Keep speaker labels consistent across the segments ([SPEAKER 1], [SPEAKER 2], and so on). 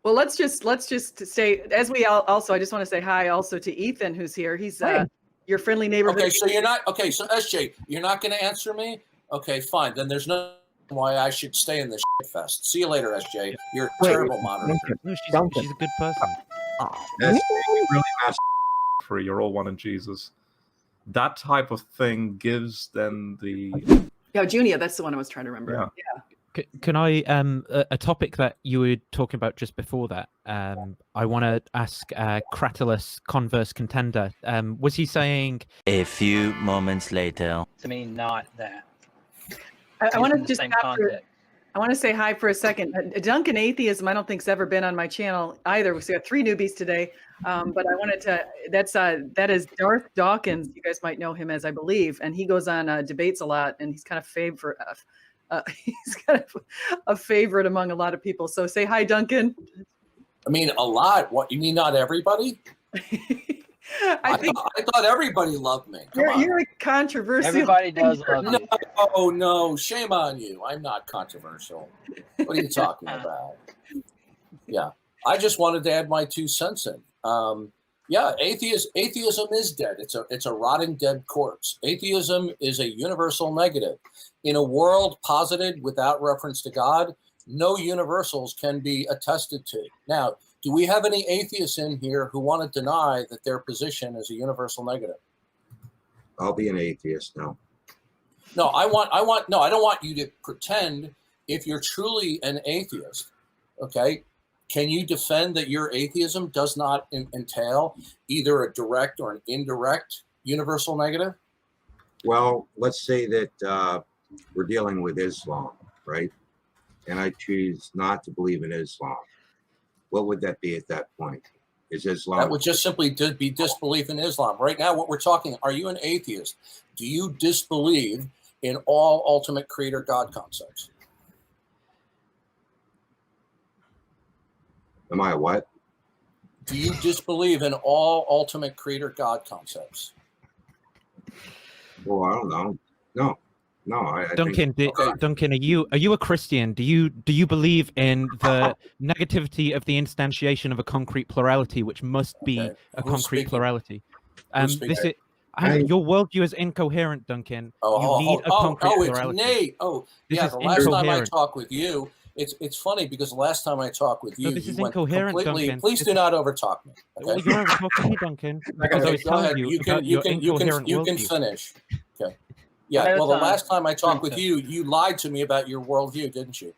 [SPEAKER 1] Well, let's just say, as we also, I just want to say hi also to Ethan, who's here. He's your friendly neighborhood.
[SPEAKER 2] Okay, so you're not okay. So SJ, you're not going to answer me. Okay, fine. Then there's no why I should stay in this shit fest. See you later, SJ. You're a terrible moderator.
[SPEAKER 3] No, she's a good person.
[SPEAKER 4] SJ, you really messed free. You're all one in Jesus. That type of thing gives them the.
[SPEAKER 1] Yeah, Junia, that's the one I was trying to remember. Yeah.
[SPEAKER 3] Can I a topic that you were talking about just before that? I want to ask Cratylus, Converse contender. Was he saying
[SPEAKER 5] a few moments later?
[SPEAKER 6] To me, not that.
[SPEAKER 1] I want to just I want to say hi for a second. Duncan Atheism, I don't think has ever been on my channel either. We got 3 newbies today, but I wanted to. That is Darth Dawkins. You guys might know him as, I believe, and he goes on debates a lot, and he's kind of he's kind of a favorite among a lot of people. So say hi, Duncan.
[SPEAKER 2] I mean, a lot. What, you mean not everybody? I thought everybody loved me.
[SPEAKER 1] You're a controversial.
[SPEAKER 6] Everybody does love you.
[SPEAKER 2] No, shame on you. I'm not controversial. What are you talking about? Yeah, I just wanted to add my 2 cents in. Yeah, atheism is dead. It's a rotting dead corpse. Atheism is a universal negative. In a world posited without reference to God, no universals can be attested to. Now, do we have any atheists in here who want to deny that their position is a universal negative?
[SPEAKER 4] I'll be an atheist now.
[SPEAKER 2] No, I don't want you to pretend. If you're truly an atheist, okay, can you defend that your atheism does not entail either a direct or an indirect universal negative?
[SPEAKER 4] Well, let's say that we're dealing with Islam, right? And I choose not to believe in Islam. What would that be at that point? Is Islam?
[SPEAKER 2] That would just simply be disbelief in Islam. Right now, what we're talking, are you an atheist? Do you disbelieve in all ultimate creator God concepts?
[SPEAKER 4] Am I a what?
[SPEAKER 2] Do you disbelieve in all ultimate creator God concepts?
[SPEAKER 4] Well, I don't know. No, I
[SPEAKER 3] Duncan,
[SPEAKER 4] think,
[SPEAKER 3] Duncan, are you a Christian? Do you believe in the negativity of the instantiation of a concrete plurality, which must be a concrete plurality? Your worldview is incoherent, Duncan. You need a concrete plurality.
[SPEAKER 2] It's Nate. The last time I talked with you, it's funny because the last time I talked with you,
[SPEAKER 3] this is
[SPEAKER 2] you went
[SPEAKER 3] incoherent,
[SPEAKER 2] completely.
[SPEAKER 3] Duncan.
[SPEAKER 2] Please do not overtalk me. Okay?
[SPEAKER 3] Well, you're overtalking me, Duncan. Because I was telling you about your incoherent
[SPEAKER 2] you can finish. Okay. Yeah, well, the last time I talked with you, you lied to me about your worldview, didn't you?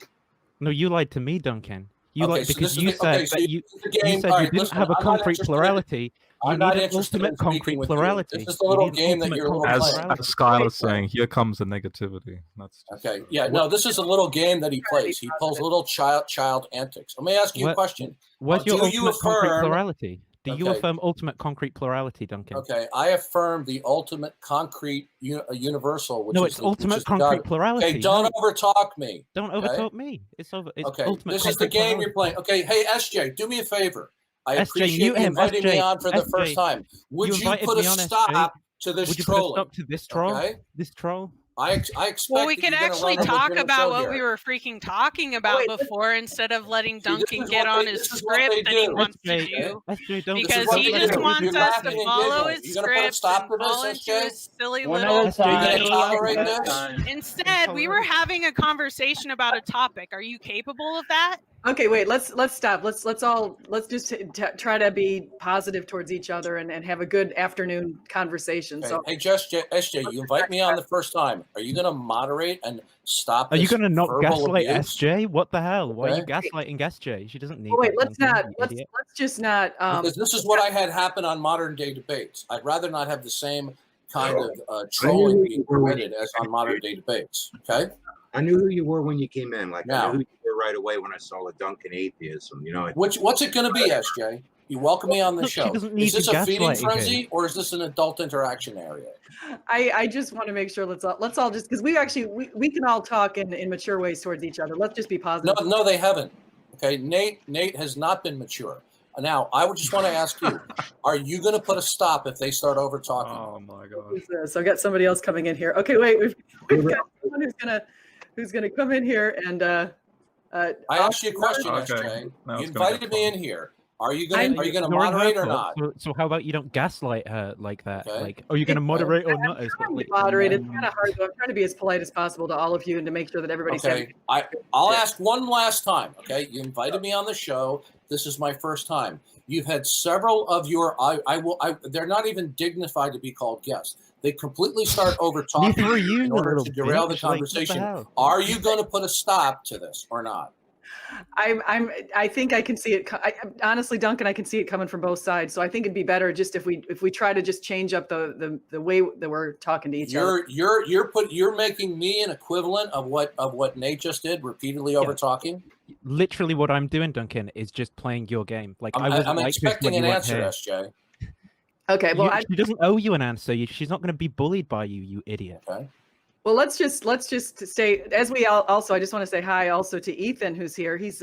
[SPEAKER 3] No, you lied to me, Duncan. You lied because you
[SPEAKER 2] said
[SPEAKER 3] you didn't have a concrete plurality. You need an ultimate concrete plurality.
[SPEAKER 2] This is the little game that you're playing.
[SPEAKER 4] As Skylar's saying, here comes the negativity. That's
[SPEAKER 2] okay. Yeah, no, this is a little game that he plays. He pulls little child antics. Let me ask you a question.
[SPEAKER 3] What's your ultimate concrete plurality? Do you affirm ultimate concrete plurality, Duncan?
[SPEAKER 2] Okay, I affirm the ultimate concrete universal. Which
[SPEAKER 3] it's ultimate concrete plurality.
[SPEAKER 2] Okay, don't overtalk me.
[SPEAKER 3] Don't overtalk me. It's over. It's
[SPEAKER 2] okay,
[SPEAKER 3] ultimate
[SPEAKER 2] this is the game you're playing. Okay, hey SJ, do me a favor. I appreciate you inviting me on for the first time. Would you put a stop to this trolling?
[SPEAKER 3] Would you put a stop to this troll?
[SPEAKER 2] Okay?
[SPEAKER 3] This troll?
[SPEAKER 2] I expect.
[SPEAKER 7] Well, we could actually talk about what we were freaking talking about before instead of letting Duncan get on his script that he wants to do. Because he just wants us to follow his script and fall into his silly little... Instead, we were having a conversation about a topic. Are you capable of that?
[SPEAKER 1] Okay, wait. Let's stop. Let's just try to be positive towards each other and have a good afternoon conversation.
[SPEAKER 2] Okay.
[SPEAKER 1] So,
[SPEAKER 2] hey, SJ, you invite me on the first time. Are you going to moderate and stop?
[SPEAKER 3] Are you going to not gaslight
[SPEAKER 2] abuse?
[SPEAKER 3] SJ? What the hell? Why are you gaslighting SJ? She doesn't need.
[SPEAKER 1] Wait, let's just not.
[SPEAKER 2] Because this is what I had happen on modern day debates. I'd rather not have the same kind of trolling being permitted as on modern day debates. Okay.
[SPEAKER 4] I knew who you were when you came in. I knew who you were right away when I saw the Duncan atheism. You know.
[SPEAKER 2] What's it going to be, SJ? You welcome me on the show. Is this a feeding frenzy or is this an adult interaction area?
[SPEAKER 1] I just want to make sure let's all just because we can all talk in mature ways towards each other. Let's just be positive.
[SPEAKER 2] No, they haven't. Okay, Nate has not been mature. Now, I would just want to ask you: are you going to put a stop if they start over talking?
[SPEAKER 4] Oh my God!
[SPEAKER 1] So I've got somebody else coming in here. Okay, wait, we've got someone who's gonna come in here and
[SPEAKER 2] I asked you a question, SJ. You invited me in here. Are you gonna moderate or not?
[SPEAKER 3] So how about you don't gaslight her like that? Okay. Like, are you gonna moderate or not?
[SPEAKER 1] Moderate. It's kind of hard, though. I'm trying to be as polite as possible to all of you and to make sure that everybody's
[SPEAKER 2] okay. I'll ask one last time. Okay, you invited me on the show. This is my first time. You've had several of your. They're not even dignified to be called guests. They completely start over talking in order to derail the conversation. Like, are you going to put a stop to this or not?
[SPEAKER 1] I think I can see it. Honestly, Duncan, I can see it coming from both sides. So I think it'd be better just if we try to just change up the way that we're talking to each other.
[SPEAKER 2] You're making me an equivalent of what Nate just did, repeatedly over talking.
[SPEAKER 3] Literally, what I'm doing, Duncan, is just playing your game. Like
[SPEAKER 2] I'm expecting an answer, SJ.
[SPEAKER 1] Okay, well,
[SPEAKER 3] she doesn't owe you an answer. She's not going to be bullied by you, you idiot.
[SPEAKER 2] Okay.
[SPEAKER 1] Well, let's just say, as we also, I just want to say hi also to Ethan, who's here. He's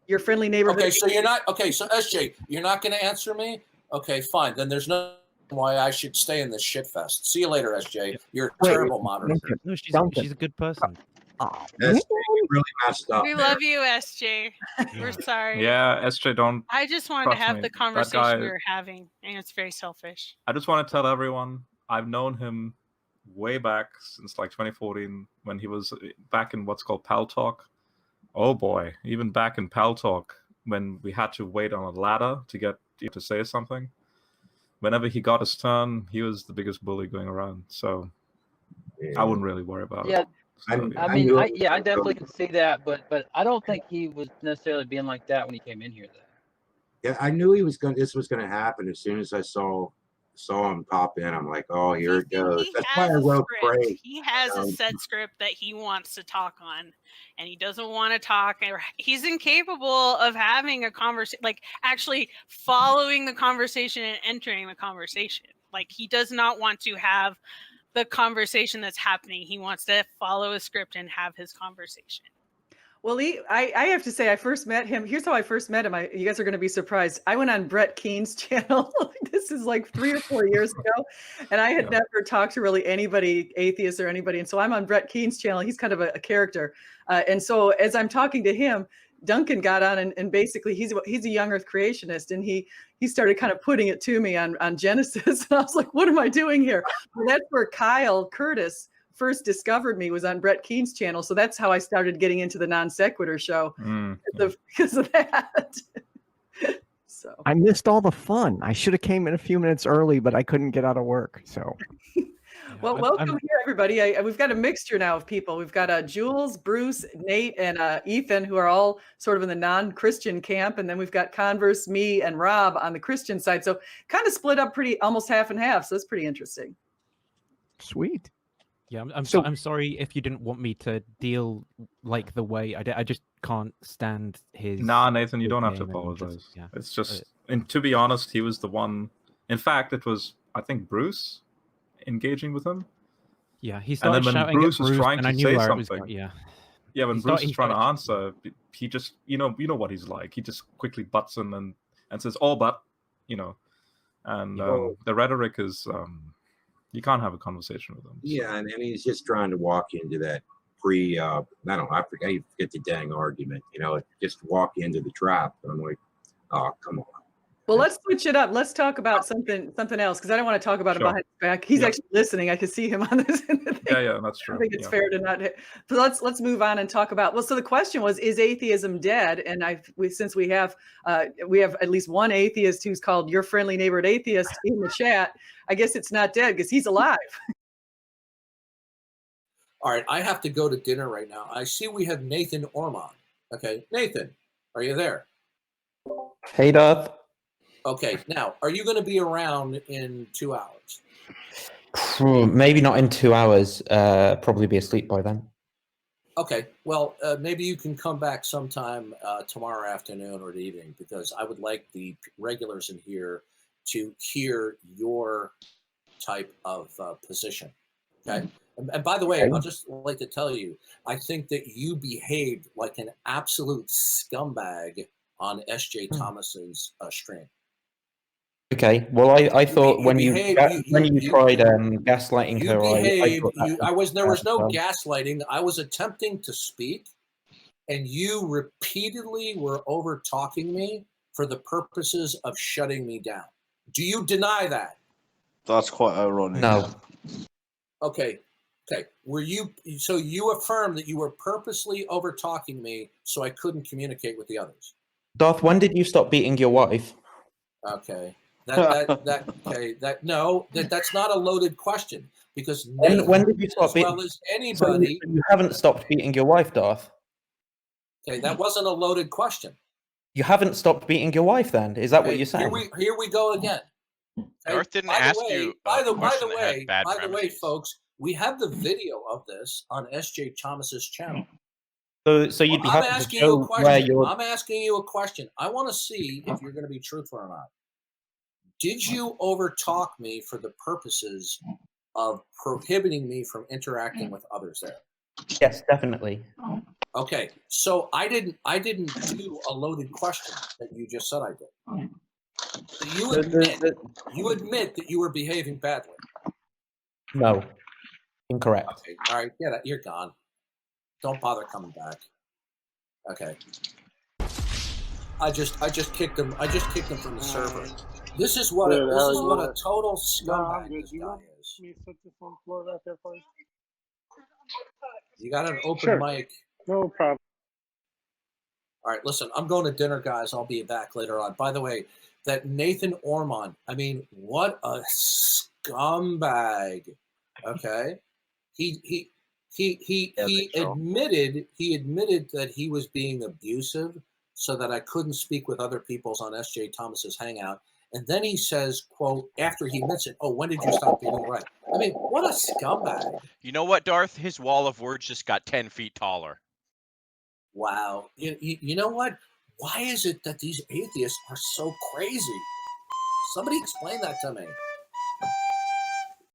[SPEAKER 1] your friendly neighborhood.
[SPEAKER 2] Okay, so you're not so SJ, you're not going to answer me. Okay, fine. Then there's no why I should stay in this shit fest. See you later, SJ. You're a terrible moderator.
[SPEAKER 3] No, she's a good person.
[SPEAKER 4] SJ, you really messed up.
[SPEAKER 7] We love you, SJ. We're sorry.
[SPEAKER 8] Yeah, SJ, don't.
[SPEAKER 7] I just wanted to have the conversation we were having, and it's very selfish.
[SPEAKER 8] I just want to tell everyone I've known him way back since like 2014 when he was back in what's called Pal Talk. Oh boy, even back in Pal Talk when we had to wait on a ladder to get you to say something. Whenever he got his turn, he was the biggest bully going around. So I wouldn't really worry about it. So,
[SPEAKER 6] I definitely can see that, but I don't think he was necessarily being like that when he came in here, though.
[SPEAKER 4] Yeah, I knew this was going to happen as soon as I saw him pop in. I'm like, oh, here it goes. That's why I wrote pray.
[SPEAKER 7] He has a set script that he wants to talk on, and he doesn't want to talk. He's incapable of having a conversation, like actually following the conversation and entering the conversation. Like he does not want to have the conversation that's happening. He wants to follow a script and have his conversation.
[SPEAKER 1] Well, I have to say, I first met him. Here's how I first met him. You guys are going to be surprised. I went on Brett Keene's channel. This is like 3 or 4 years ago. And I had never talked to really anybody, atheist or anybody. And so I'm on Brett Keene's channel. He's kind of a character. And so as I'm talking to him, Duncan got on and basically he's a young earth creationist. And he started kind of putting it to me on Genesis. And I was like, what am I doing here? Well, that's where Kyle Curtis first discovered me, was on Brett Keene's channel. So that's how I started getting into the non sequitur show because of that. So
[SPEAKER 9] I missed all the fun. I should have came in a few minutes early, but I couldn't get out of work. So
[SPEAKER 1] well, welcome here, everybody. We've got a mixture now of people. We've got Jules, Bruce, Nate, and Ethan, who are all sort of in the non-Christian camp. And then we've got Converse, me, and Rob on the Christian side. So kind of split up pretty almost half and half. So that's pretty interesting.
[SPEAKER 9] Sweet.
[SPEAKER 3] Yeah, I'm sorry if you didn't want me to deal like the way I did. I just can't stand his.
[SPEAKER 8] Nah, Nathan, you don't have to apologize. It's just, and to be honest, he was the one. In fact, it was, I think, Bruce engaging with him.
[SPEAKER 3] Yeah, he started shouting at Bruce,
[SPEAKER 8] and then when Bruce was trying to say something, when Bruce was trying to answer, he just, you know what he's like. He just quickly butts in and says, "Oh, but," and the rhetoric is. You can't have a conversation with him.
[SPEAKER 4] Yeah, and he's just trying to walk into that I don't know, I forget the dang argument, just walk into the trap. And I'm like, oh, come on.
[SPEAKER 1] Well, let's switch it up. Let's talk about something else, because I don't want to talk about him behind his back. He's actually listening. I can see him on this.
[SPEAKER 8] Yeah, that's true.
[SPEAKER 1] I think it's fair to not hit. So let's move on and talk about. So the question was, is atheism dead? And since we have at least one atheist who's called your friendly neighborhood atheist in the chat, I guess it's not dead because he's alive.
[SPEAKER 2] All right, I have to go to dinner right now. I see we have Nathan Ormond. Okay, Nathan, are you there?
[SPEAKER 10] Hey, Darth.
[SPEAKER 2] Okay, now, are you going to be around in 2 hours?
[SPEAKER 10] Maybe not in 2 hours. Probably be asleep by then.
[SPEAKER 2] Okay, well, maybe you can come back sometime tomorrow afternoon or evening, because I would like the regulars in here to hear your type of position. Okay? And by the way, I'll just like to tell you, I think that you behaved like an absolute scumbag on SJ Thomason's stream.
[SPEAKER 10] Okay. Well, I thought when you tried gaslighting her,
[SPEAKER 2] there was no gaslighting. I was attempting to speak, and you repeatedly were over talking me for the purposes of shutting me down. Do you deny that?
[SPEAKER 11] That's quite ironic.
[SPEAKER 10] No.
[SPEAKER 2] Okay. Were you? So you affirm that you were purposely over talking me so I couldn't communicate with the others.
[SPEAKER 10] Darth, when did you stop beating your wife?
[SPEAKER 2] Okay. That's not a loaded question because Nathan,
[SPEAKER 10] When did you stop
[SPEAKER 2] as well as anybody,
[SPEAKER 10] so you haven't stopped beating your wife, Darth?
[SPEAKER 2] Okay, that wasn't a loaded question.
[SPEAKER 10] You haven't stopped beating your wife, then? Is that what you're saying?
[SPEAKER 2] Here we go again.
[SPEAKER 12] Darth didn't ask you.
[SPEAKER 2] By the way, folks, we have the video of this on SJ Thomas's channel.
[SPEAKER 10] So you'd be happy to show where you're...
[SPEAKER 2] I'm asking you a question. I want to see if you're going to be truthful or not. Did you overtalk me for the purposes of prohibiting me from interacting with others there?
[SPEAKER 10] Yes, definitely.
[SPEAKER 2] Okay, so I didn't do a loaded question that you just said I did. So you admit that you were behaving badly.
[SPEAKER 10] No, incorrect.
[SPEAKER 2] Okay, all right, you're gone. Don't bother coming back. Okay. I just kicked him. I just kicked him from the server. This is what a total scumbag this guy is. You got an open mic.
[SPEAKER 13] No problem.
[SPEAKER 2] All right, listen, I'm going to dinner, guys. I'll be back later on. By the way, that Nathan Ormond, I mean, what a scumbag. Okay? He admitted that he was being abusive so that I couldn't speak with other peoples on SJ Thomas's Hangout. And then he says, quote, after he admits it, when did you stop being right? I mean, what a scumbag.
[SPEAKER 12] You know what, Darth? His wall of words just got 10 feet taller.
[SPEAKER 2] Wow. You know what? Why is it that these atheists are so crazy? Somebody explain that to me.